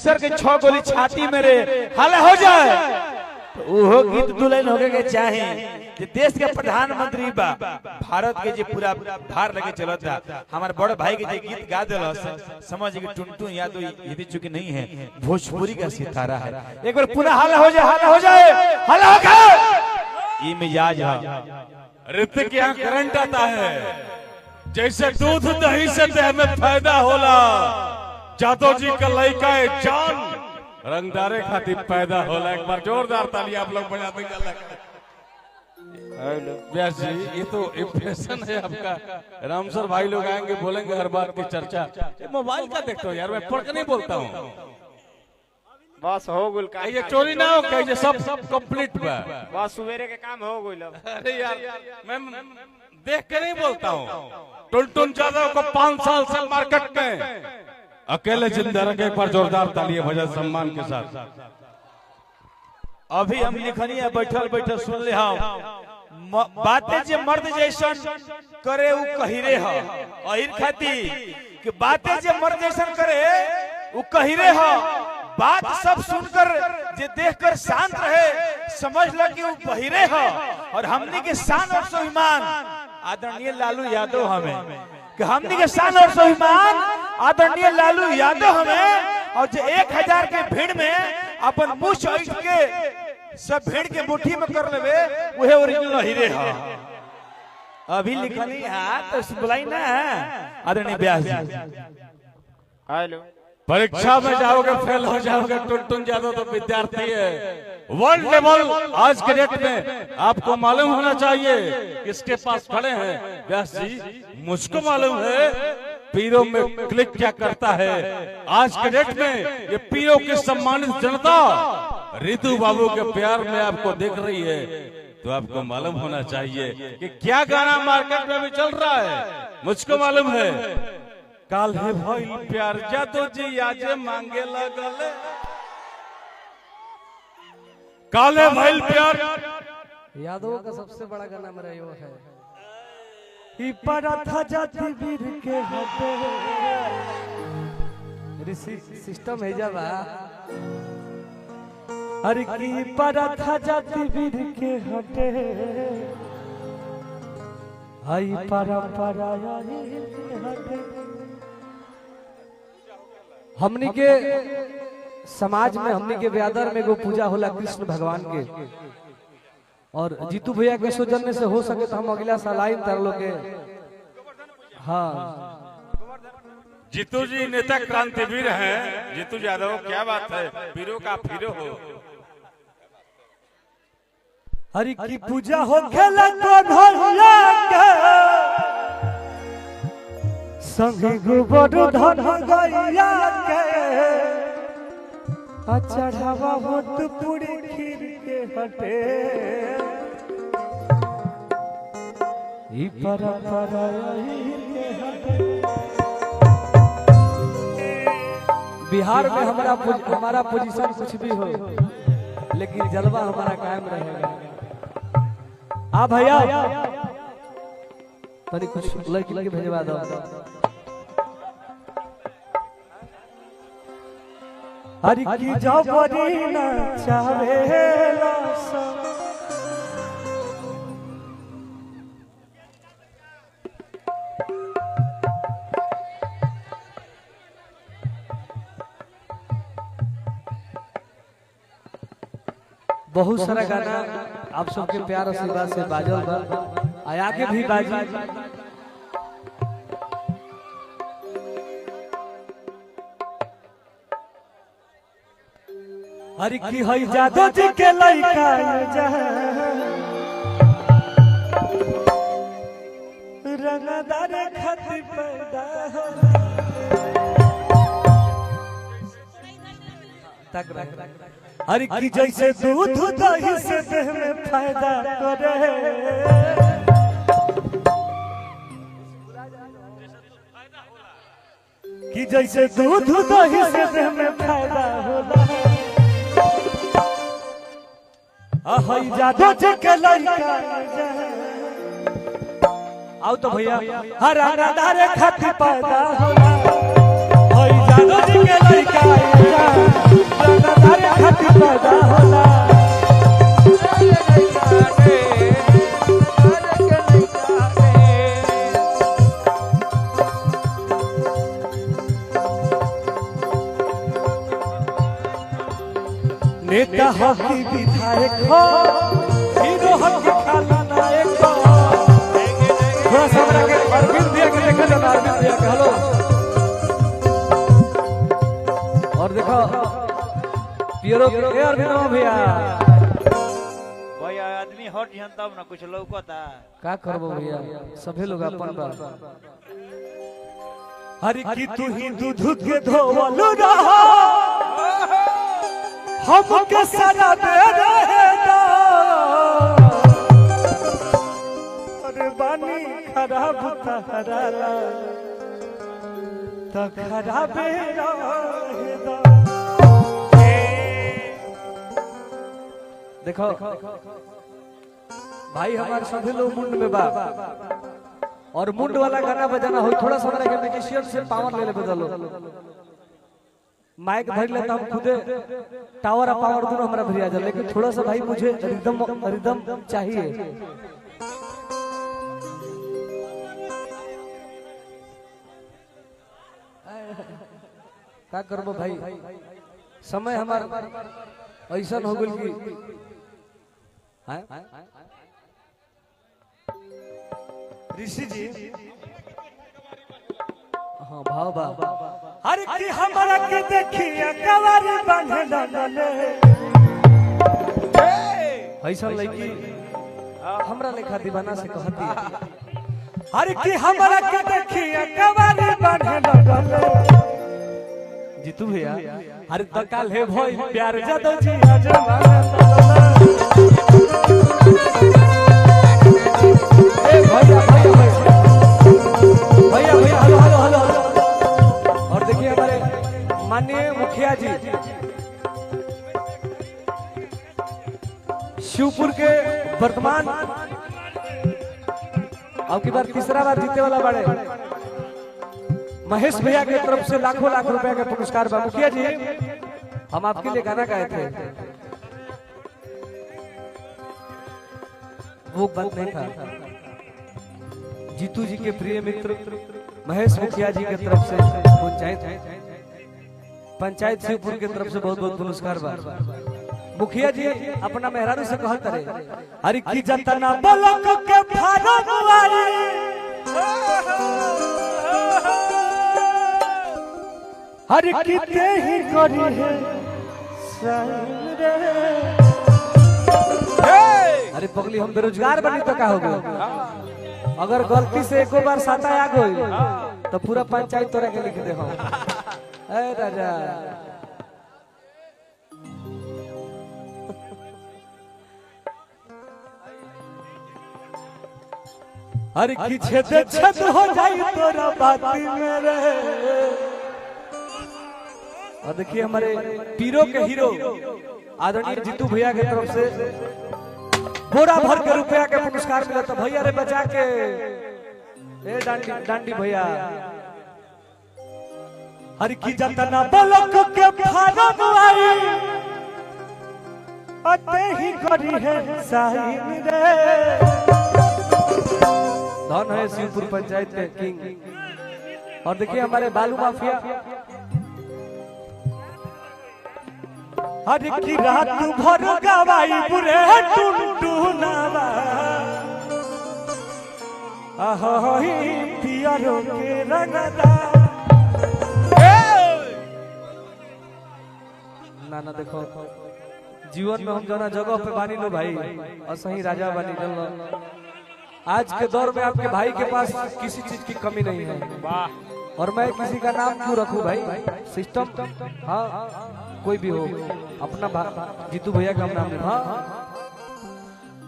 सर के 6 गोली छाती मेरे हाल हो जाए तो वो गीत दुल्हन होके के चाहे जे देश के प्रधानमंत्री बा भारत के जे पूरा भार लगे चलता हमारे बड़े भाई के जे गीत गा देला समझ के टुनटुन यादव यदि चूंकि नहीं है भोजपुरी का सितारा है। एक बार पुनः हाल हो जाए हाल हो गए ये मिजाज है ऋतिक यहाँ करंट आता है जैसे दूध दही से देह में फायदा होला। जादव जी का लड़का है जान रंगदारे खातिर पैदा होला। एक बार जोरदार ताली आप लोग बजा देंगे। व्यास जी ये तो इम्प्रेशन है आपका। रामसर भाई लोग आएंगे बोलेंगे हर बात की चर्चा। मोबाइल का देखते हो यार मैं पढ़ के नहीं बोलता हूँ। बस हो गुल का ये चोरी ना हो कहीं सब कंप्लीट बा। बस सवेरे के काम हो गुल। अरे यार मैं देख के नहीं बोलता हूँ। टुनटुन यादव को 5 साल से मार्केट में अकेले जिंदा रखे। एक बार जोरदार तालियां बजा सम्मान के साथ। अभी हम लिखनी है बैठल सुन ले बातें जे मर्द जैसन करे उ कहिरे ह अहिर खाती कि बातें जे मर्द जैसन करे उ कहिरे ह। बात सब सुनकर जे देखकर शांत रहे समझ ल कि उ बहिरे ह। और हमनी के शान और स्वाभिमान आदरणीय लालू यादव हमें कि हमनी के शान और स्वाभिमान आदरणीय लालू यादव हमें। और जो 1000 के भीड़ में अपन मुंह चौट के सब भीड़ के मुट्ठी में कर लेवे वह ओरिजिनल हीरे है। अभी लिखनी है तो बुलाई ना आदरणीय व्यास जी। हेलो परीक्षा में जाओगे फेल हो जाओगे। टुनटुन यादव तो विद्यार्थी है वर्ल्ड लेवल। आज के डेट में आपको मालूम होना चाहिए किसके पास खड़े हैं। व्यास जी मुझको मालूम है पीरों में क्लिक क्या करता है। आज के डेट में ये पीरों की सम्मानित जनता रितु बाबू के प्यार में आपको देख रही है तो आपको मालूम होना चाहिए कि क्या गाना मार्केट में भी चल रहा है। मुझको मालूम है काल है भाई प्यार जादव जी आज मांगे लगल। काले भाई प्यार यादव का सबसे बड़ा गाना मेरा यो है ई पड़ा था जाति वीर के हटे सिस्टम है जब अरे की पड़ा था जाति वीर के हटे आई परा परा हटे। हमनी के समाज में हमनी के व्यादर में गो पूजा होला कृष्ण भगवान के। और जीतू भैया के सौजन्य से हो सके तो हम अगला साल आए तार लोग के। हाँ जीतू जी नेता क्रांतिवीर हैं। जीतू यादव क्या बात है वीरों का फिरो हो। हरि की पूजा हो खेला तो ढोलिया के संगे गोबर धन गैया के चढ़ावा हो तो पूरी खीर के हटे ई परा परा के हटे। बिहार में हमारा पोजीशन कुछ भी हो लेकिन जलवा हमारा कायम रहेगा। आ भैया तनी कुछ लड़की के भेजवा दो। हरि की जबरी न चाहेला बहुत सारा गाना आप सबके प्यार आशीर्वाद से बाजल बा आया के भी बाजी। हरि की हई जादव जी के लइका रंगदार खातिर पैदा तक हरि की जैसे दूध दही से देह में फायदा करे कि जैसे दूध दही से देह में फायदा होला। हई जादव जी के लइका आओ तो भैया हर रंगदार खातिर पैदा होला। हई जादव जी के लइका नेता हो कि विधायक हो, हीरो हो कि खलनायक हो। थोड़ा सा हमरा के अरविंद भैया के देखे ना, अरविंद भैया के हेलो। और देखो पियरो के अरविंद भैया भाई आदमी हट जन तब ना कुछ लौकता का करबो भैया, सभे लोग अपन बा। हरि की तू ही दूध के धोवल रहा, हम के सदा दे रहता। अरे बानी खराब तहरा त खराब रहेदा। देखो भाई हमारे सभी लोग मुंड में बा, और मुंड वाला गाना बजाना हो। थोड़ा सा हमरा के म्यूजिशियन से पावर ले ले बदलो। माइक धर लेता हम खुदे, टावर और पावर दोनों हमारा भरिया जा, लेकिन थोड़ा सा भाई मुझे रिदम चाहिए। क्या करबो भाई, समय हमार ऐसा हो गल की ऋषि जी। हाँ भाव बा हर की हमारा के देखिए कवारी बांधे लगले। ऐसा लड़की हमरा लेखा दीवाना से कहती, हर की हमारा के देखिए कवारी बांधे लगले। जीतू भैया हर तो काल है भई प्यार जादो जी अजमाना। ए भैया भैया भैया भैया हेलो हेलो हेलो। और देखिए हमारे माननीय मुखिया जी शिवपुर के वर्तमान अब की बार तीसरा बार जीते वाला बड़े महेश भैया की तरफ से लाखों लाख रुपए का पुरस्कार बा। मुखिया जी हम आपके लिए गाना गाए थे, वो बात नहीं था। जीतू जी के प्रिय मित्र महेश मुखिया जी की तरफ से पंचायत शिवपुर की तरफ से बहुत बहुत पुरस्कार बा। मुखिया जी अपना मेहरारू से कहत रहे, अरे की जतना बलक के फारम वाली हर किते ही करी है अरे पगली हम बेरोजगार बनी तो का हो गए। अगर गलती से एको बार साता आ गई तो पूरा पंचायत तोरा के लिख दे हम। ए राजा अरे की छेद हो जाई तोरा बाती में रे। और देखिए हमारे पीरो के हीरो आदरणीय जीतू भैया की तरफ से बोरा भर के रुपया के पुरस्कार मिला था। भैया रे बचा के ए डांडी भैया हर की जतना बलक के फारम आई अते ही करी है साहिब रे। धन है शिवपुर पंचायत के किंग। और देखिए हमारे बालू माफिया हर की रात भर गवाई बुरे टुनटुनावा आहोई पियरो के रंगदा। ना ना देखो जीवन में हम जना जगह पे बानी लो भाई और सही राजा बानी लो। आज के दौर में आपके भाई के पास किसी चीज की कमी नहीं है। और मैं किसी का नाम क्यों रखूं भाई, सिस्टम हाँ कोई भी हो अपना जीतू भैया का नाम ले। हाँ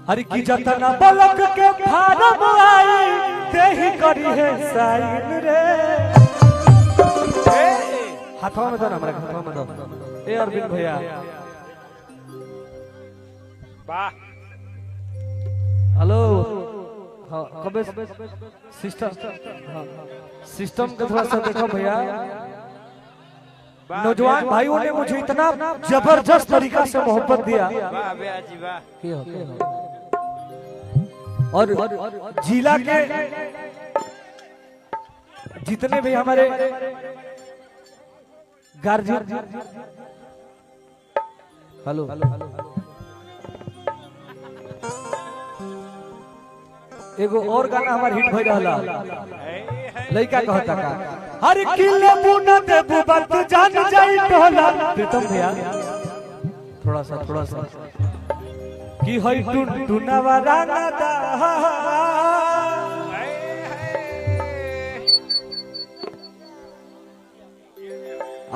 हर की जतना बलक के फारम आई तेही करी है साइन रे। हाथों में दो ना हमारे हाथों में दो। ए अरविंद भैया वाह हेलो। हाँ कबे सिस्टम हाँ सिस्टम का थोड़ा सा देखो भैया। नौजवान भाइयों ने मुझे इतना जबरदस्त तरीका से मोहब्बत दिया। वाह भैया जी वाह। और जिला के जितने भी हमारे गार्जियन हेलो एगो और गाना हमार हिट हो रहला लइका कहता का हर किले मुना देबू बात जान जाई टोला प्रीतम भैया थोड़ा सा की होई टुन टुनावा राना दा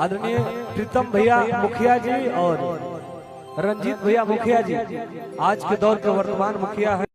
आदरणीय प्रीतम भैया मुखिया जी और रंजीत भैया मुखिया जी आज के दौर के वर्तमान मुखिया है।